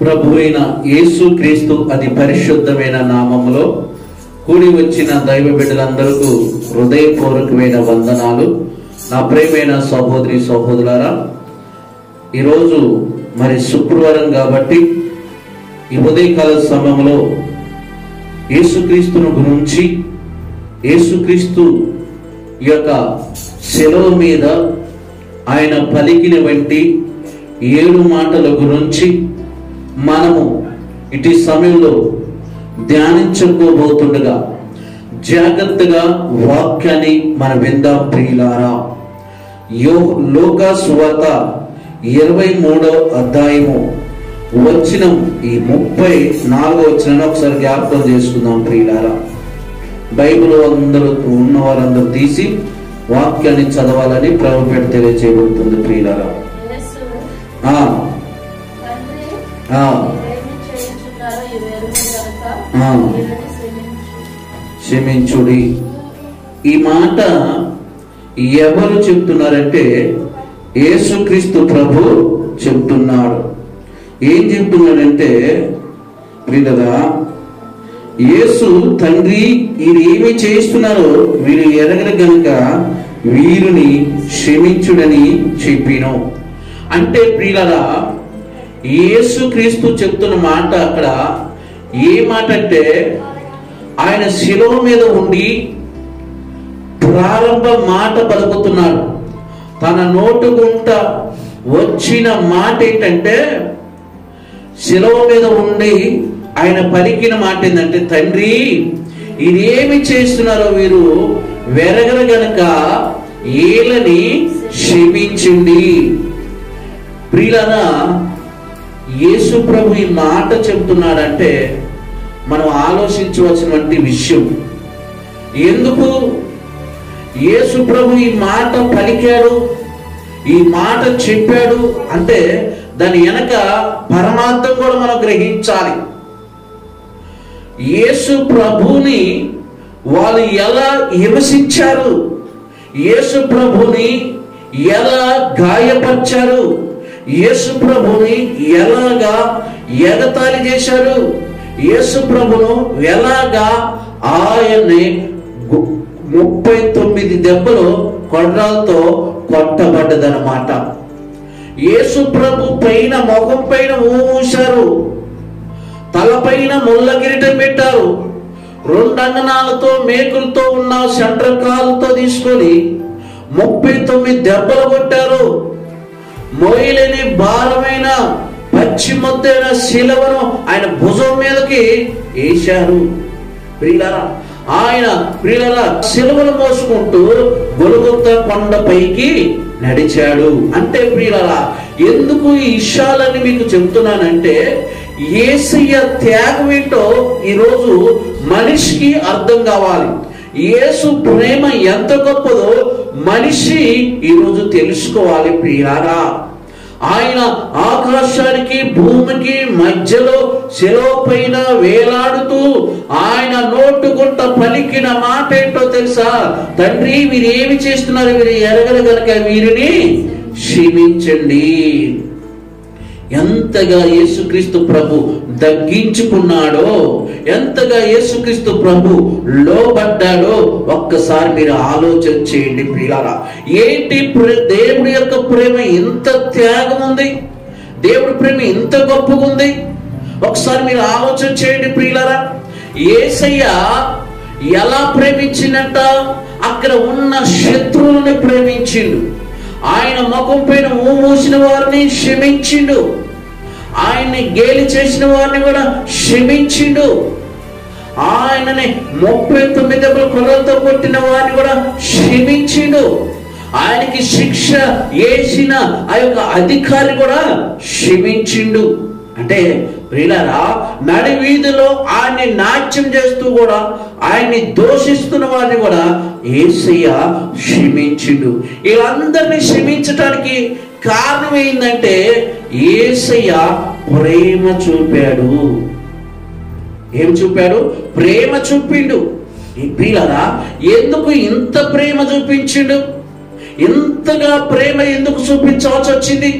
ప్రభువైన యేసు క్రీస్తు అతి పరిశుద్ధమైన నామములో కూడి వచ్చిన దైవ బిడ్డలందరికీ హృదయపూర్వకమైన వందనాలు. నా ప్రియమైన సహోదరి సహోదరులారా, ఈరోజు మరి శుక్రవారం కాబట్టి ఈ ఉదయకాల సమయంలో యేసుక్రీస్తును గురించి, యేసుక్రీస్తు యొక్క శిలువ మీద ఆయన పలికిన వంటి 7 మాటల గురించి మనము ఇటు సమయంలో ధ్యానించుకోబోతుండగా జాగ్రత్తగా వాక్యాన్ని మనం విందాం ప్రియులారా. లూకా సువార్త 23వ అధ్యాయము వచనం ఈ 34వ వచనాన్ని ఒకసారి జ్ఞాపకం చేసుకుందాం ప్రియులారా. బైబిల్ అందరూ ఉన్నవారందరూ తీసి వాక్యాన్ని చదవాలని ప్రభుపేట తెలియజేయబడుతుంది ప్రియులారా. క్షమించుడి. ఈ మాట ఎవరు చెప్తున్నారంటే యేసుక్రీస్తు ప్రభు చెప్తున్నాడు. ఏం చెప్తున్నాడంటే ప్రియులారా, యేసు తండ్రి వీరు ఏమి చేస్తున్నారో వీరు ఎరగరు గనుక వీరిని క్షమించుడని చెప్పిను. అంటే ప్రియులారా, యేసుక్రీస్తు చెప్తున్న మాట అక్కడ ఏ మాట అంటే, ఆయన శిలువ మీద ఉండి ప్రారంభ మాట పలుకుతున్నాడు. తన నోటు గుంట వచ్చిన మాట ఏంటంటే, శిలువ మీద ఉండి ఆయన పలికిన మాట ఏంటంటే, తండ్రి ఇదేమి చేస్తున్నారో వీరు వెరగరు గనక వీళ్ళని క్షమించండి. ప్రియులారా, యేసు ప్రభు ఈ మాట చెప్తున్నాడంటే మనం ఆలోచించవలసినటువంటి విషయం. ఎందుకు యేసు ప్రభు ఈ మాట పలికాడు, ఈ మాట చెప్పాడు అంటే దాని వెనక పరమార్థం కూడా మనం గ్రహించాలి. యేసు ప్రభుని వాళ్ళు ఎలా హింసించారు, యేసు ప్రభుని ఎలా గాయపరిచారు, యేసు ప్రభుని ఎలాగా ఎగతాళి చేశారు, యేసు ప్రభును ఎలాగా ఆయన్ని 39 దెబ్బలు కొర్రాలతో కొట్టబడ్డదన్నమాట. యేసు ప్రభు పైన ముఖం పైన ఊశారు, తలపైన ముళ్ళ కిరీటం పెట్టారు, 2 అంగనాలతో మేకులతో ఉన్న సెంట్రకాలతో తీసుకొని 39 దెబ్బలు కొట్టారు. మోయలేని భారమైన పచ్చి మొద్దైన శిలువను ఆయన భుజం మీదకి వేశారు. ప్రియులారా, ఆయన ప్రియులారా శిలువను మోసుకుంటూ గొల్గొతా కొండపైకి నడిచాడు. అంటే ప్రియులారా, ఎందుకు ఈ విషయాలన్నీ మీకు చెప్తున్నానంటే, యేసయ్య త్యాగం ఏంటో ఈరోజు మనిషికి అర్థం కావాలి. యేసు ప్రేమ ఎంత గొప్పదో మనిషి ఈరోజు తెలుసుకోవాలి ప్రియులారా. ఆయన ఆకాశానికి భూమికి మధ్యలో శిలువ పైన వేలాడుతూ ఆయన నోటుగుంట పలికిన మాట ఏంటో తెలుసా? తండ్రి వీరు ఏమి చేస్తున్నారు, వీరు ఎరగరు గనక వీరిని క్షమించండి. ఎంతగా యేసుక్రీస్తు ప్రభు తగ్గించుకున్నాడో, ఎంతగా యేసుక్రీస్తు ప్రభు లోబడ్డాడో ఒక్కసారి మీరు ఆలోచన చేయండి ప్రియులారా. ఏంటి దేవుడి యొక్క ప్రేమ ఇంత త్యాగం ఉంది, దేవుడి ప్రేమ ఇంత గొప్పగా ఉంది. ఒకసారి మీరు ఆలోచన చేయండి ప్రియులారా. యేసయ్య ఎలా ప్రేమించిందంట, అక్కడ ఉన్న శత్రువులను ప్రేమించిండు. ఆయన ముఖం పైన మూసిన వారిని క్షమించిండు, ఆయన్ని గేలి చేసిన వారిని కూడా క్షమించిండు, ఆయనని 39 దెబ్బలు కొరలతో కొట్టిన వారిని కూడా క్షమించిండు, ఆయనకి శిక్ష వేసిన ఆ యొక్క అధికారి కూడా క్షమించిండు. అంటే ప్రియులారా, నడి వీధిలో ఆయన్ని నాట్యం చేస్తూ కూడా ఆయన్ని దోషిస్తున్న వారిని కూడా యేసయ్య క్షమించిండు. వీళ్ళందరినీ క్షమించటానికి కారణం ఏంటంటే యేసయ్య ప్రేమ చూపాడు. ఏం చూపాడు? ప్రేమ చూపిండు. ప్రియులారా, ఎందుకు ఇంత ప్రేమ చూపించిండు? ఇంతగా ప్రేమ ఎందుకు చూపించవలసి వచ్చింది?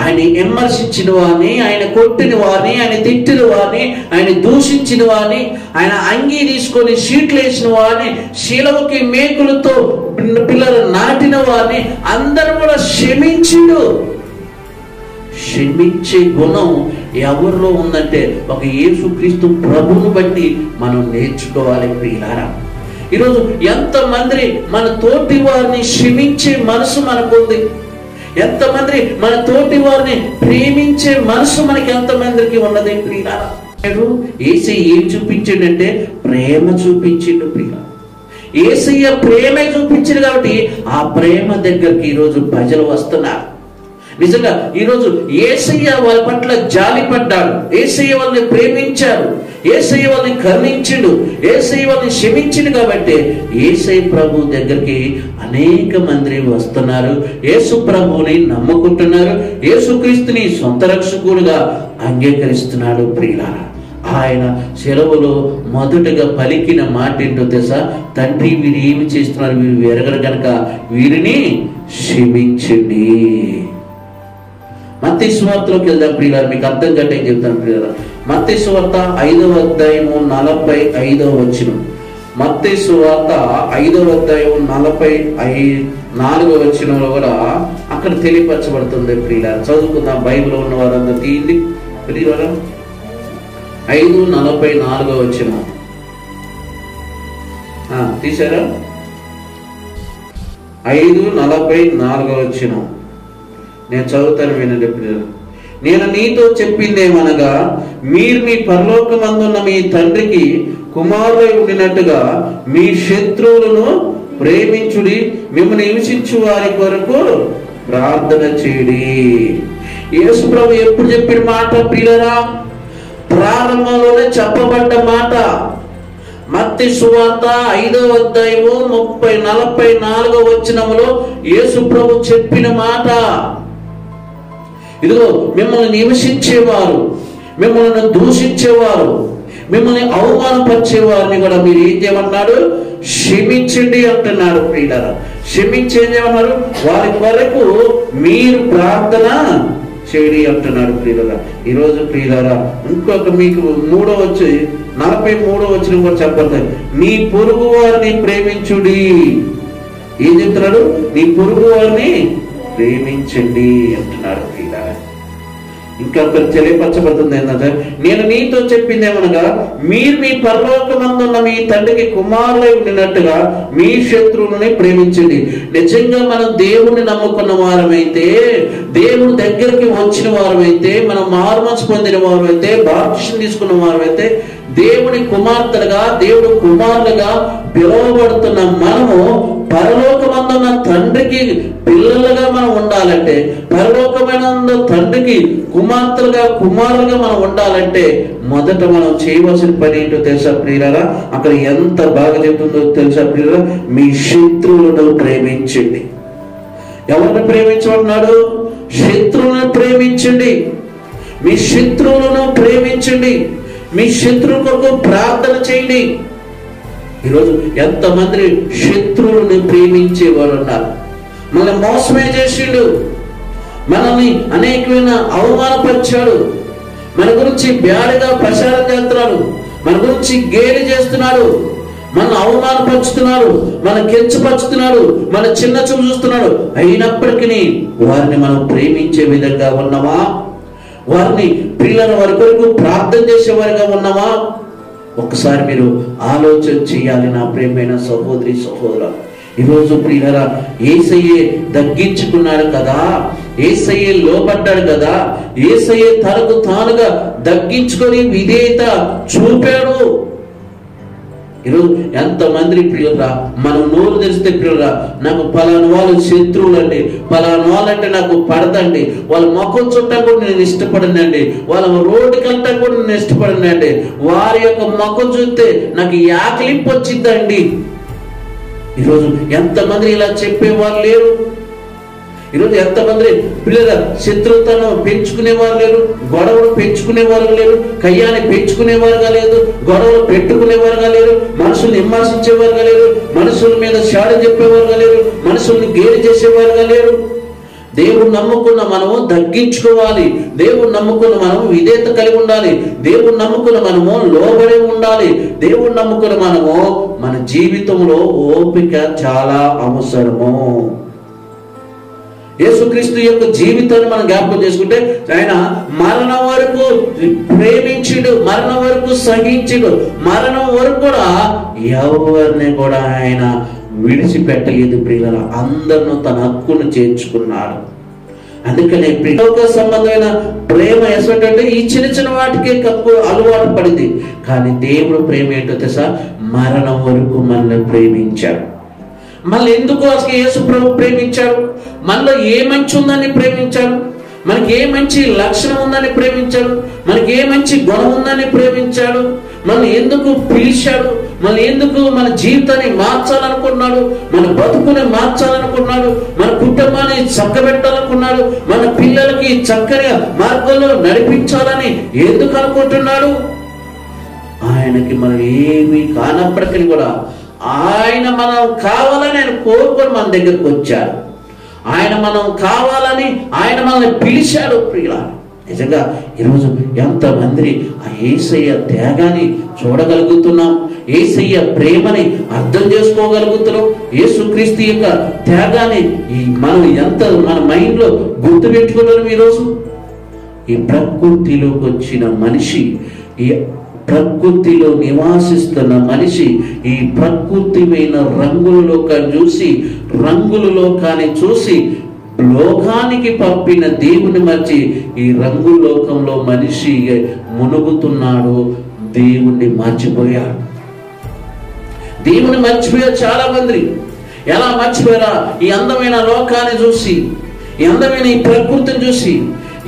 ఆయన విమర్శించిన వారిని, ఆయన కొట్టిన వారిని, ఆయన తిట్టిన వారిని, ఆయన దూషించిన వారిని, ఆయన అంగీ తీసుకొని షీట్లు వేసిన వారిని, శిలవకి మేకులతో పిల్లలు నాటిన వారిని అందరూ కూడా క్షమించిండు. క్షమించే గుణం ఎవరిలో ఉందంటే ఒక యేసుక్రీస్తు ప్రభువును బట్టి మనం నేర్చుకోవాలి ప్రియులారా. ఈరోజు ఎంతమంది మన తోటి వారిని క్షమించే మనసు మనకుంది, ఎంతమంది మన తోటి వారిని ప్రేమించే మనసు మనకి ఎంతమందికి ఉన్నది ప్రియులారా. యేసయ్య ఏం చూపించాడంటే ప్రేమ చూపించిండు ప్రియులారా. యేసయ్య ప్రేమే చూపించాడు కాబట్టి ఆ ప్రేమ దగ్గరికి ఈరోజు ప్రజలు వస్తున్నారు. నిజంగా ఈరోజు యేసయ్య వాళ్ళ పట్ల జాలి పడ్డాడు, యేసయ్య వాళ్ళని ప్రేమించాడు, యేసయ్య వాళ్ళని కరుణించిండు, యేసయ్య వాళ్ళని క్షమించిండు కాబట్టి యేసయ్య ప్రభు దగ్గరికి అనేక మంది వస్తున్నారు, యేసు ప్రభువుని నమ్ముకుంటున్నారు, యేసుక్రీస్తుని సొంత రక్షకుడుగా అంగీకరిస్తున్నాడు ప్రియులారా. ఆయన సెలవులో మొదటగా పలికిన మాట ఏంటో తెలుసా? తండ్రి, వీరు ఏమి చేస్తున్నారు, వీరు ఎరగరు కనుక వీరిని క్షమించండి. మత్తయి సువార్తలోకి వెళ్దాం ప్రియులారా, మీకు అర్థం కంటే ఏం చెప్తాను ప్రియులారా. మత్తయి సువార్త 5వ అధ్యాయము 45వ వచనం. మత్తయి సువార్త 5వ అధ్యాయం 44వ వచనంలో కూడా అక్కడ తెలియపరచబడుతుంది ప్రియులారా. చదువుకుందాం, బైబిల్ ఉన్న వారందరూ తీయండి ప్రియులారా. 5:44 వచనం తీసారా? 5:44 వచనం నేను చదువుతాను, వినండి ప్రియులారా. నేను నీతో చెప్పిందేమనగా, మీరు మీ పరలోకమందున్న మీ తండ్రికి కుమారులై ఉండినట్టుగా మీ శత్రువులను ప్రేమించుడి, మిమ్మల్ని హింసించు వారి కొరకు ప్రార్థన చేయుడి. యేసు ప్రభు ఎప్పుడు చెప్పిన మాట ప్రియులారా? ప్రారంభంలోనే చెప్పబడ్డ మాట. మత్తయి సువార్త 5వ అధ్యాయము 44వ వచనములో యేసు ప్రభు చెప్పిన మాట. ఇదిగో, మిమ్మల్ని హింసించేవారు, మిమ్మల్ని దూషించేవారు, మిమ్మల్ని అవమానపరిచేవారిని కూడా మీరు ఏం చేయమన్నాడు? క్షమించండి అంటున్నాడు ప్రియులారా. క్షమించేమన్నారు? వారి వరకు మీరు ప్రార్థన చేయండి అంటున్నాడు ప్రియులారా. ఈరోజు ప్రియులారా ఇంకొక మీకు 43వ వచనం కూడా చెప్పబడుతుంది. నీ పొరుగు వారిని ప్రేమించుడి. ఏం చెప్తున్నాడు? నీ పొరుగు వారిని ప్రేమించండి అంటున్నాడు ప్రియులారా. ఇంకా తెలియపరచబడుతుంది ఏంటంటే, నేను నీతో చెప్పిందేమనగా, మీరు మీ పరలోకమందున్న మీ తండ్రికి కుమారులై ఉండినట్టుగా మీ శత్రువులని ప్రేమించండి. నిజంగా మనం దేవుణ్ణి నమ్ముకున్న వారమైతే, దేవుని దగ్గరికి వచ్చిన వారమైతే, మనం మారుమనసు పొందిన వారమైతే, బాప్తిసం తీసుకున్న వారమైతే, దేవుని కుమార్తెలుగా, దేవుడు కుమారులుగా పిలువబడుతున్న మనము పరలోకమందున్న తండ్రికి పిల్లలుగా మనం ఉండాలంటే, పరలోకమైన తండ్రికి కుమార్తెలుగా కుమారులుగా మనం ఉండాలంటే మొదట మనం చేయవలసిన పని ఏంటో తెలుసా ప్రియులారా? అక్కడ ఎంత బాగా చెప్తుందో తెలుసా ప్రియులారా? మీ శత్రువులను ప్రేమించండి. ఎవరిని ప్రేమించమన్నాడు? శత్రువులను ప్రేమించండి. మీ శత్రువులను ప్రేమించండి. మీ శత్రువు కొరకు ప్రార్థన చేయండి. ఈరోజు ఎంతమంది శత్రువులను ప్రేమించేవారు ఉన్నారు. మనల్ని మోసమే చేసిండు, మనల్ని అనేకమైన అవమానపరిచాడు, మన గురించి బ్యాడ్గా ప్రచారం చేస్తున్నాడు, మన గురించి గేలి చేస్తున్నాడు, మన అవమానపరుచుతున్నాడు, మన కించపరుచుతున్నాడు, మన చిన్న చూపు చూస్తున్నాడు. అయినప్పటికీ వారిని మనం ప్రేమించే విధంగా ఉన్నామా? వారిని పిల్లల వారి కొరకు ప్రార్థన చేసేవారిగా ఉన్నామా? ఒకసారి మీరు ఆలోచన చేయాలి నా ప్రియమైన సహోదరి సహోదరా. ఈరోజు ప్రియులారా, యేసయ్యే తగ్గించుకున్నాడు కదా, యేసయ్యే లోపడ్డాడు కదా, యేసయ్యే తనకు తానుగా తగ్గించుకొని విధేయత చూపాడు. ఈరోజు ఎంతమంది ప్రియులరా మనం నోరు తెరిస్తే ప్రియులరా, నాకు పలానా వాళ్ళు శత్రువులు అండి, పలానా వాళ్ళంటే నాకు పడదండి, వాళ్ళ మొఖం చుట్టా కూడా నేను ఇష్టపడనండి, వాళ్ళ రోడ్డుకి వెళ్తా కూడా నేను ఇష్టపడనండి, వారి యొక్క మొఖం చూస్తే నాకు యాకలింపు వచ్చిందండి. ఈరోజు ఎంతమంది ఇలా చెప్పేవారు లేరు? ఈరోజు ఎంతమంది పిల్లల శత్రుత్వం పెంచుకునేవారు లేరు, గొడవలు పెంచుకునేవారు లేరు, కయ్యాన్ని పెంచుకునేవారుగా లేదు, గొడవలు పెట్టుకునేవారుగా లేరు, మనుషుల్ని విమర్శించేవారుగా లేరు, మనుషుల మీద షాడ చెప్పేవారుగా లేరు, మనుషుల్ని గేలి చేసేవారుగా లేరు. దేవుడు నమ్ముకున్న మనము తగ్గించుకోవాలి. దేవుడు నమ్ముకున్న మనము విధేయత కలిగి ఉండాలి. దేవుడు నమ్ముకున్న మనము లోబడి ఉండాలి. దేవుడు నమ్ముకున్న మనము మన జీవితంలో ఓపిక చాలా అవసరము. యేసుక్రీస్తు యొక్క జీవితాన్ని మనం జ్ఞాపకం చేసుకుంటే ఆయన మరణం వరకు ప్రేమించుడు, మరణం వరకు సహించుడు, మరణం వరకు కూడా ఎవరిని కూడా ఆయన విడిచిపెట్టలేదు. ప్రియులారా, అందరిను తన హక్కును చేర్చుకున్నాడు. అందుకనే లోక సంబంధమైన ప్రేమ ఎసటంటే ఈ చిన్న చిన్న వాటికే అలవాటు పడింది. కానీ దేవుడు ప్రేమ ఏంటో తెలుసా? మరణం వరకు మనల్ని ప్రేమించాడు. మళ్ళీ ఎందుకు అసలు యేసు ప్రభు ప్రేమించాడు? మనలో ఏ మంచి ఉందని ప్రేమించాడు, మనకి ఏ మంచి లక్షణం ఉందని ప్రేమించాడు, మనకి ఏ మంచి గుణం ఉందని ప్రేమించాడు, మనల్ని ఎందుకు పిలిచాడు, మనల్ని ఎందుకు మన జీవితాన్ని మార్చాలనుకున్నాడు, మన బతుకుని మార్చాలనుకున్నాడు, మన కుటుంబాన్ని చక్కబెట్టాలనుకున్నాడు, మన పిల్లలకి చక్కని మార్గంలో నడిపించాలని ఎందుకు అనుకుంటున్నాడు? ఆయనకి మనం ఏమీ కానప్పటికీ కూడా ఆయన మనం కావాలని ఆయన కోరుకొని మన దగ్గరకు వచ్చాడు. ఆయన మనం కావాలని ఆయన మనల్ని పిలిచాడు. ప్రియులారా, నిజంగా ఈరోజు ఎంతమంది ఆ యేసయ్య త్యాగాన్ని చూడగలుగుతున్నాం, యేసయ్య ప్రేమని అర్థం చేసుకోగలుగుతున్నాం, యేసుక్రీస్తు యొక్క త్యాగాన్ని మనం ఎంత మన మైండ్లో గుర్తు పెట్టుకున్నాం. ఈరోజు ఈ ప్రకృతిలోకి వచ్చిన మనిషి, ఈ ప్రకృతిలో నివాసిస్తున్న మనిషి ఈ ప్రకృతిమైన రంగులలోకాన్ని చూసి లోకానికి పంపిన దేవుని మర్చి ఈ రంగులోకంలో మనిషి మునుగుతున్నాడు. దేవుణ్ణి మర్చిపోయాడు. దేవుని మర్చిపోయారు చాలా మంది. ఎలా మర్చిపోయారా? ఈ అందమైన లోకాన్ని చూసి, ఈ అందమైన ఈ ప్రకృతిని చూసి,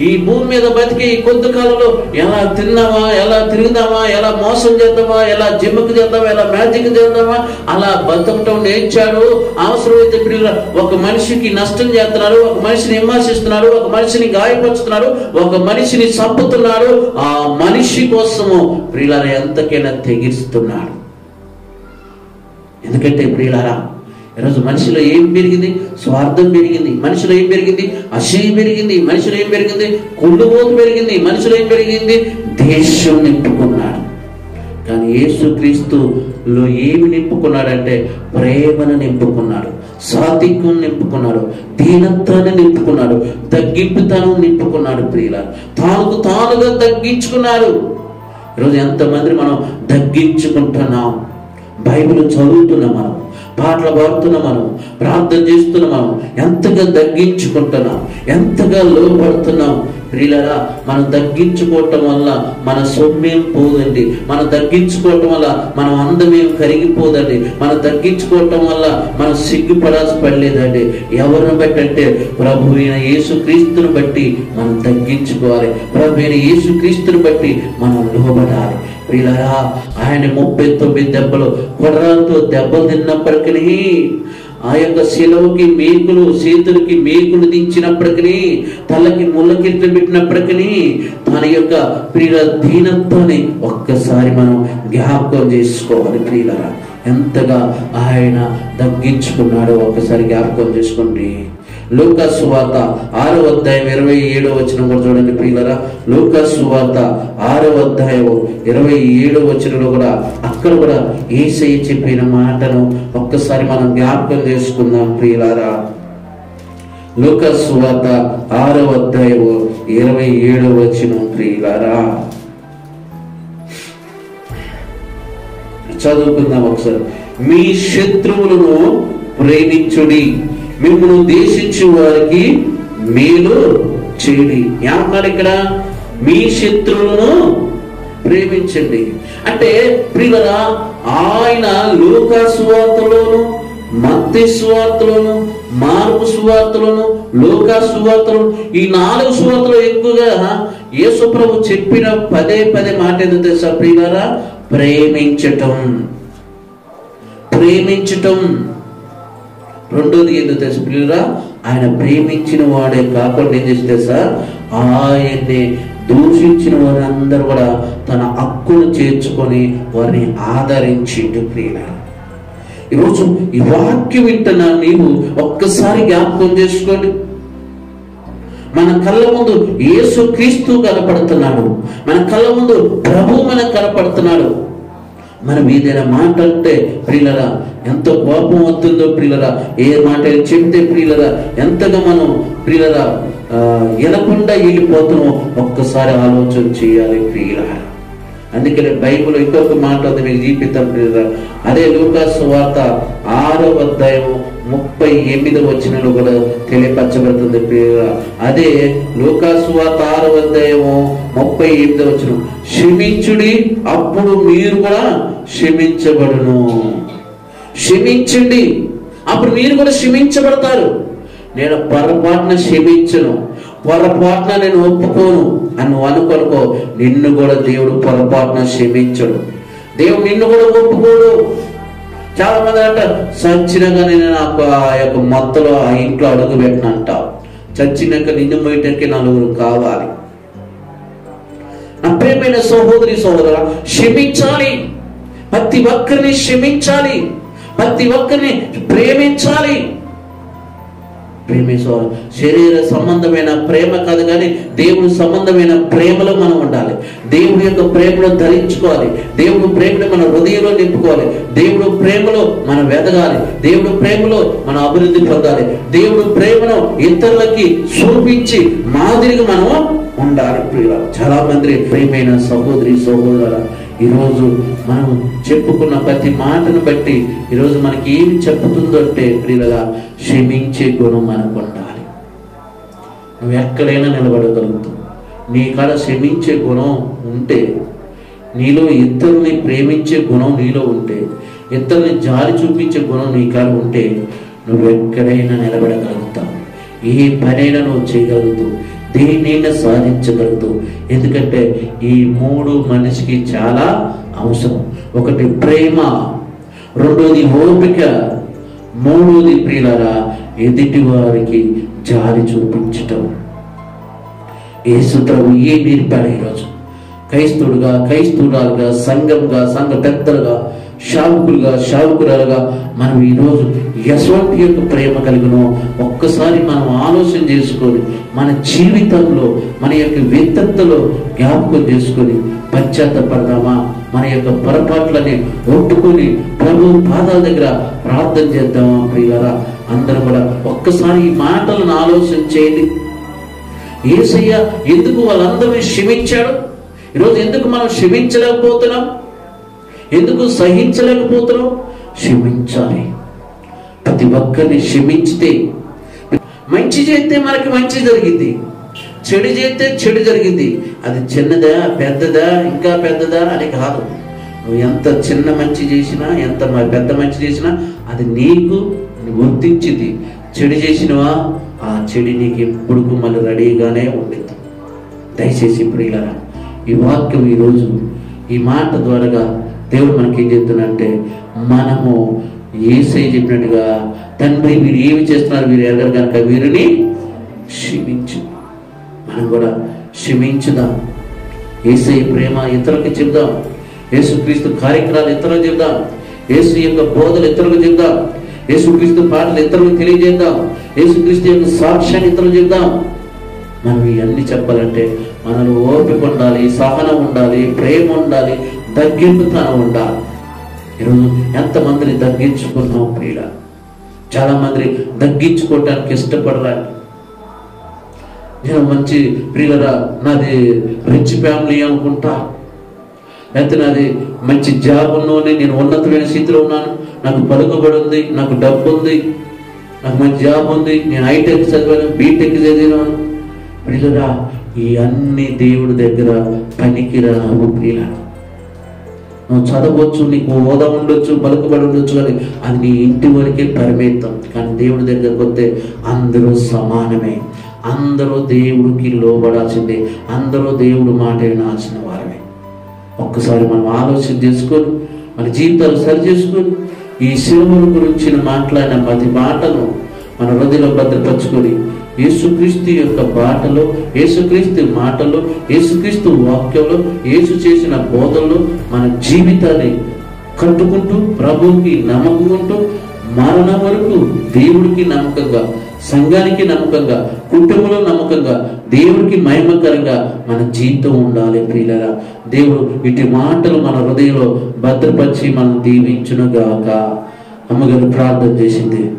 ఈ భూమి మీద బతికి ఈ కొద్ది కాలంలో ఎలా తిన్నావా, ఎలా తిరుగుదామా, ఎలా మోసం చేద్దామా, ఎలా జిమ్కి చేద్దామా, ఎలా మ్యాజిక్ చేద్దామా, అలా బతకటం నేర్చాడు. అవసరమైతే ప్రియుల ఒక మనిషికి నష్టం చేస్తున్నాడు, ఒక మనిషిని విమర్శిస్తున్నాడు, ఒక మనిషిని గాయపరుస్తున్నాడు, ఒక మనిషిని చంపుతున్నాడు. ఆ మనిషి కోసము ప్రియులారా ఎంతకైనా తెగిస్తున్నాడు. ఎందుకంటే ప్రియులారా, ఈరోజు మనిషిలో ఏం పెరిగింది? స్వార్థం పెరిగింది. మనిషిలో ఏం పెరిగింది? అసూయ పెరిగింది. మనిషిలో ఏం పెరిగింది? కుళ్ళుబోతు పెరిగింది. మనిషిలో ఏం పెరిగింది? దేశం నింపుకున్నాడు. కానీ యేసుక్రీస్తులో ఏమి నింపుకున్నాడంటే ప్రేమను నింపుకున్నాడు, సాత్వికం నింపుకున్నాడు, దీనత్వాన్ని నింపుకున్నాడు, తగ్గింపుతనం నింపుకున్నాడు. ప్రియులారా, తానుగా తగ్గించుకున్నాడు. ఈరోజు ఎంతమంది మనం తగ్గించుకుంటున్నాం? బైబిల్ చదువుతున్నాం, మనం పాటలు పాడుతున్నాం, మనం ప్రార్థన చేస్తున్నాం, మనం ఎంతగా తగ్గించుకుంటున్నాం, ఎంతగా లోపడుతున్నాం. ప్రియులారా, మనం తగ్గించుకోవటం వల్ల మన సొమ్మేం పోదండి, మనం తగ్గించుకోవటం వల్ల మనం అందమేం కరిగిపోదండి, మనం తగ్గించుకోవటం వల్ల మనం సిగ్గుపడాల్సి పడలేదండి. ఎవరిని బట్టి అంటే ప్రభు అయిన యేసుక్రీస్తుని బట్టి మనం తగ్గించుకోవాలి. ప్రభు అయిన యేసుక్రీస్తుని బట్టి మనం లోబడాలి. ప్రియులారా, ఆయన 39 దెబ్బలు కొర్రాలతో దెబ్బలు తిన్నప్పటికీ, ఆ యొక్క శిలవుకి మేకులు, చేతులకి మేకులు దించినప్పటికీ, తలకి ముళ్ళకిట్లు పెట్టినప్పటికీ తన యొక్క ప్రియుల దీనత్వాన్ని ఒక్కసారి మనం జ్ఞాపకం చేసుకోవాలి. ప్రియులారా, ఎంతగా ఆయన తగ్గించుకున్నాడో ఒక్కసారి జ్ఞాపకం చేసుకోండి. లూకా సువార్త 6వ అధ్యాయం 27వ వచనం కూడా చూడండి. ప్రియులారా, లూకా సువార్త 6వ అధ్యాయం 27వ వచనంలో కూడా అక్కడ కూడా యేసయ్య చెప్పిన మాటను ఒక్కసారి మనం జ్ఞాపకం చేసుకుందాం. ప్రియులారా, లూకా సువార్త 6వ అధ్యాయం 27వ వచనం. ప్రియులారా, చదువుకుందాం ఒకసారి. మీ శత్రువులను ప్రేమించుడి, మిమ్మల్ని దేశించు వారికి మేలు చేయుడి. ఏమన్నారు ఇక్కడ? మీ శత్రువులను ప్రేమించండి. అంటే ప్రియులారా, ఆయన లూకా సువార్తలోను, మత్తయి సువార్తలోను, మార్కు సువార్తలోను, లూకా సువార్తలోను, ఈ 4 సువార్తలు ఎక్కువగా యేసు ప్రభు చెప్పిన పదే మాట ఏదో తెలుసా ప్రియులారా? ప్రేమించటం. రెండోది ఏంటో తెలుసు ప్రియులారా? ఆయన ప్రేమించిన వాడే కాకుండా ఏం చేస్తే సార్, ఆయన్ని దూషించిన వారందరూ కూడా తన హక్కును చేర్చుకొని వారిని ఆదరించిండు. ప్రియులారా, ఈరోజు ఈ వాక్యం వింటున్నా నీవు ఒక్కసారి జ్ఞాపకం చేసుకోండి. మన కళ్ళ ముందు యేసు క్రీస్తు కనపడుతున్నాడు, మన కళ్ళ ముందు ప్రభు మనకు కనపడుతున్నాడు. మనం ఏదైనా మాట అంటే ప్రియులరా ఎంతో కోపం వస్తుందో ప్రియులరా, ఏ మాట చెప్తే ప్రియులరా ఎంతగా మనం ప్రియులరా ఎనకుండా వెళ్ళిపోతున్నాం, ఒక్కసారి ఆలోచన చేయాలి ప్రియులరా. అందుకనే బైబిల్ ఇంకొక మాట ఉంది మీకు జీవితం ప్రియులరా, అదే లూకాసు సువార్త 6వ అధ్యాయము 38వ వచనంలో కూడా తెలియపరచబడుతుంది ప్రియులరా. అదే లూకాసు సువార్త 6వ అధ్యాయము 38వ వచనం, క్షమించుడి అప్పుడు మీరు కూడా క్షమించబడును. క్షమించండి అప్పుడు మీరు కూడా క్షమించబడతారు. నేను పొరపాటున క్షమించను, పొరపాటున నేను ఒప్పుకోను అని నువ్వు అనుకోనుకో, నిన్ను కూడా దేవుడు పొరపాటున క్షమించడు, దేవుడు నిన్ను కూడా ఒప్పుకోడు. చాలా మంది అంటారు చచ్చినాక నేను నాకు ఆ యొక్క మొత్తలో ఆ ఇంట్లో అడుగు పెట్టినంట, చచ్చినాక నిన్ను మొయ్యటానికి నలుగురు కావాలి. నా ప్రియమైన సహోదరి సహోదరా, క్షమించాలి, ప్రతి ఒక్కరిని క్షమించాలి, ప్రతి ఒక్కరిని ప్రేమించాలి. శరీర సంబంధమైన ప్రేమ కాదు కానీ దేవుని సంబంధమైన ప్రేమలో మనం ఉండాలి. దేవుడి యొక్క ప్రేమలో ధరించుకోవాలి, దేవుడు ప్రేమను మన హృదయంలో నింపుకోవాలి, దేవుడు ప్రేమలో మనం వెదగాలి, దేవుడు ప్రేమలో మనం అభివృద్ధి పొందాలి, దేవుడు ప్రేమను ఇతరులకి చూపించి మాదిరిగా మనం ఉండాలి. చాలా మంది ప్రియమైన సహోదరి సహోదరుల, ఈరోజు మనం చెప్పుకున్న ప్రతి మాటను బట్టి ఈరోజు మనకి ఏమి చెప్పుతుందో అంటే ప్రియులగా క్షమించే గుణం మనకు ఉండాలి. నువ్వు ఎక్కడైనా నిలబడగలుగుతావు, నీ కాడ క్షమించే గుణం ఉంటే, నీలో ఇతరుల్ని ప్రేమించే గుణం నీలో ఉంటే, ఇతరుల్ని జాలి చూపించే గుణం నీ కాడ ఉంటే నువ్వు ఎక్కడైనా నిలబడగలుగుతావు, ఏ పనైనా నువ్వు చేయగలుగుతావు, దేన్నైనా సాధించగలుగుతావు. ఎందుకంటే ఈ 3 మనిషికి చాలా అవసరం. ఒకటి ప్రేమ, రెండోది ఓపిక, మూడోది ప్రియులారా ఎదుటి వారికి జాలి చూపించటం. యేసు ప్రభు ఏ నేర్పాడు ఈరోజు క్రైస్తవుడుగా, క్రైస్తవురాలుగా, సంఘంగా, సంఘ పెద్దలుగా, శావుకులుగా, శావుకురాలుగా మనం ఈరోజు ఎటువంటి యొక్క ప్రేమ కలిగినో ఒక్కసారి మనం ఆలోచన చేసుకొని మన జీవితంలో మన యొక్క వ్యక్తిత్వంలో జ్ఞాపకం చేసుకొని పశ్చాత్తపడదామా, మన యొక్క పొరపాట్లని ఒట్టుకొని ప్రభు పాదాల దగ్గర ప్రార్థన చేద్దామా ప్రియులారా. అందరూ కూడా ఒక్కసారి ఈ మాటలను ఆలోచన చేయండి. యేసయ్య ఎందుకు వాళ్ళందరినీ క్షమించాడు? ఈరోజు ఎందుకు మనం క్షమించలేకపోతున్నాం? ఎందుకు సహించలేకపోతున్నాం? క్షమించాలి. ప్రతి ఒక్కరిని క్షమించితే, మంచి చేస్తే మనకి మంచి జరిగింది, చెడు చేస్తే చెడు జరిగింది. అది చిన్నదా పెద్దదా ఇంకా పెద్దదా అని కాదు. నువ్వు ఎంత చిన్న మంచి చేసినా, ఎంత పెద్ద మంచి చేసినా అది నీకు గుర్తించింది. చెడు చేసినవా ఆ చెడు నీకు ఎప్పుడు మళ్ళీ రెడీగానే ఉండింది. దయచేసి ప్రియులారా, ఈ వాక్యం ఈరోజు ఈ మాట ద్వారా దేవుడు మనకి ఏం చెప్తున్నాడంటే, మనము యేసయ్య చెప్పినట్టుగా తండ్రి వీరు ఏమి చేస్తున్నారు వీరు ఎరగరు కనుక వీరిని క్షమించు. మనం కూడా క్షమించుదాం. యేసయ్య ప్రేమ ఇతరులకు చెప్దాం, యేసుక్రీస్తు కార్యక్రమాలు ఇతరులకు చెప్దాం, యేసు యొక్క బోధలు ఇతరులకు చెప్దాం, యేసుక్రీస్తు పాటలు ఇతరులకు తెలియజేద్దాం, యేసుక్రీస్తు యొక్క సాక్ష్యాన్ని ఇతరులకు చెప్దాం. మనం ఇవన్నీ చెప్పాలంటే మనలో ఓపిక ఉండాలి, సహనం ఉండాలి, ప్రేమ ఉండాలి, తగ్గింపుతనం ఉండాలి. ఈరోజు ఎంతమందిని తగ్గించుకున్నాం ప్రియుల? చాలా మంది తగ్గించుకోవటానికి ఇష్టపడరాలి. నేను మంచి ప్రియులరా నాది రిచ్ ఫ్యామిలీ అనుకుంటా, లేకపోతే నాది మంచి జాబ్ ఉన్నోని, నేను ఉన్నతమైన స్థితిలో ఉన్నాను, నాకు పలుకుబడి ఉంది, నాకు డబ్బు ఉంది, నాకు మంచి జాబ్ ఉంది, నేను హైటెక్ చదివాను, బీటెక్ చదివాను. ప్రియులరా ఈ అన్ని దేవుడి దగ్గర పనికిరావు ప్రియుల. నువ్వు చదవచ్చు, నీకు హోదా ఉండొచ్చు, పలుకుబడి ఉండొచ్చు, కానీ అది నీ ఇంటి వరకే పరిమితం. కానీ దేవుడి దగ్గరకు వస్తే అందరూ సమానమే, అందరూ దేవుడికి లోబడాల్సిందే, అందరూ దేవుడు మాట వినాల్సిన వారమే. ఒక్కసారి మనం ఆలోచన చేసుకొని మన జీవితాలు సరి చేసుకొని ఈ శిలువ గురించి మాట్లాడిన ప్రతి మాటను మన హృదయంలో భద్రపరచుకొని యేసుక్రీస్తు యొక్క బాటలో, యేసుక్రీస్తు మాటలో, యేసుక్రీస్తు వాక్యంలో, యేసు చేసిన బోధనలో మన జీవితాన్ని కట్టుకుంటూ ప్రభువుకి నమ్మకం ఉంటూ మరణం వరకు దేవుడికి నమ్మకంగా, సంఘానికి నమ్మకంగా, కుటుంబంలో నమ్మకంగా, దేవుడికి మహిమకరంగా మన జీవితం ఉండాలి ప్రియులారా. దేవుడు ఇటు మాటలు మన హృదయంలో భద్రపరిచి మనం దీవించునుగాక. అమ్మగారు ప్రార్థన చేసింది.